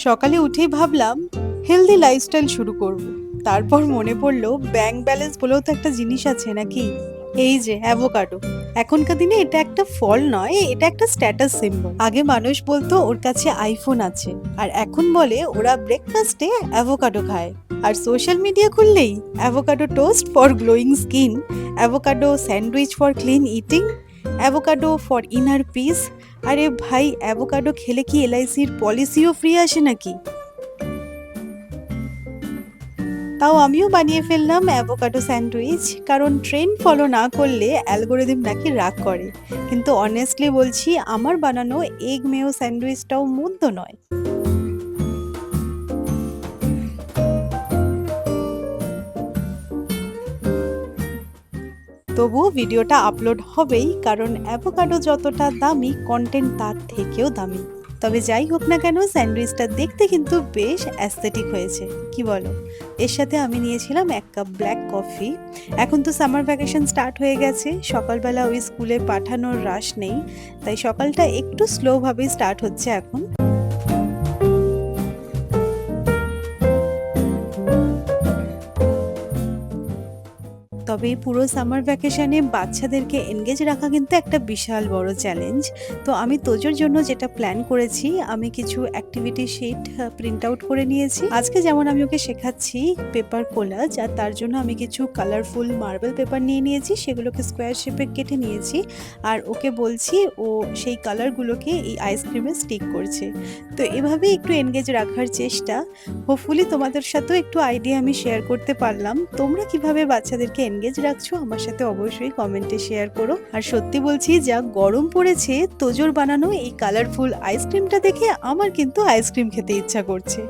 সকালে উঠেই ভাবলাম হেলদি লাইফস্টাইল শুরু করব। তারপর মনে পড়লো ব্যাংক ব্যালেন্স বলেও তো একটা জিনিস আছে নাকি। এই যে অ্যাভোকাডো, এখনকার দিনে এটা একটা ফল নয়, এটা একটা স্ট্যাটাস সিম্বল। আগে মানুষ বলতো ওর কাছে আইফোন আছে, আর এখন বলে ওরা ব্রেকফাস্টে অ্যাভোকাডো খায়। আর সোশ্যাল মিডিয়া খুললেই avocado toast for glowing skin, avocado sandwich for clean eating, avocado for inner piece. আরে ভাই, অ্যাভোকাডো খেলে কি এলআইসির পলিসিও ফ্রি আসে নাকি? তাও আমিও বানিয়ে ফেললাম অ্যাভোকাডো স্যান্ডউইচ, কারণ ট্রেন্ড ফলো না করলে অ্যালগোরিদম নাকি রাগ করে। কিন্তু অনেস্টলি বলছি, আমার বানানো এগ মেয়ো স্যান্ডউইচটাও মন্দ নয়। তবুও ভিডিওটা আপলোড হবেই, কারণ অ্যাভোকাডো যতটা দামি, কন্টেন্ট তার থেকেও দামি। তবে যাই হোক না কেন, স্যান্ডউইচটা দেখতে কিন্তু বেশ অ্যাস্থেটিক হয়েছে, কি বলো? এর সাথে আমি নিয়েছিলাম 1 কাপ ব্ল্যাক কফি। এখন তো সামার ভ্যাকেশন স্টার্ট হয়ে গেছে, সকালবেলা ওই স্কুলে পাঠানোর রাশ নেই, তাই সকালটা একটু স্লোভাবেই স্টার্ট হচ্ছে এখন। তবে এই পুরো সামার ভ্যাকেশনে বাচ্চাদেরকে এনগেজ রাখা কিন্তু একটা বিশাল বড় চ্যালেঞ্জ। তো আমি তোজোর জন্য যেটা প্ল্যান করেছি, আমি কিছু অ্যাক্টিভিটি শিট প্রিন্ট আউট করে নিয়েছি। আজকে যেমন আমি ওকে শেখাচ্ছি পেপার কোলাজ, আর তার জন্য আমি কিছু কালারফুল মার্বেল পেপার নিয়ে নিয়েছি, সেগুলোকে স্কোয়ার শেপে কেটে নিয়েছি। আর ওকে বলছি ও সেই কালারগুলোকে এই আইসক্রিমে স্টিক করছে। তো এভাবেই একটু এনগেজ রাখার চেষ্টা। হোপফুলি তোমাদের সাথেও একটু আইডিয়া আমি শেয়ার করতে পারলাম। তোমরা কিভাবে বাচ্চাদেরকে এনগেজ রাখছো আমার সাথে অবশ্যই কমেন্টে শেয়ার করো। আর সত্যি বলছি, যা গরম পড়েছে, তোজোর বানানো এই কালারফুল আইসক্রিমটা দেখে আমার কিন্তু আইসক্রিম খেতে ইচ্ছা করছে।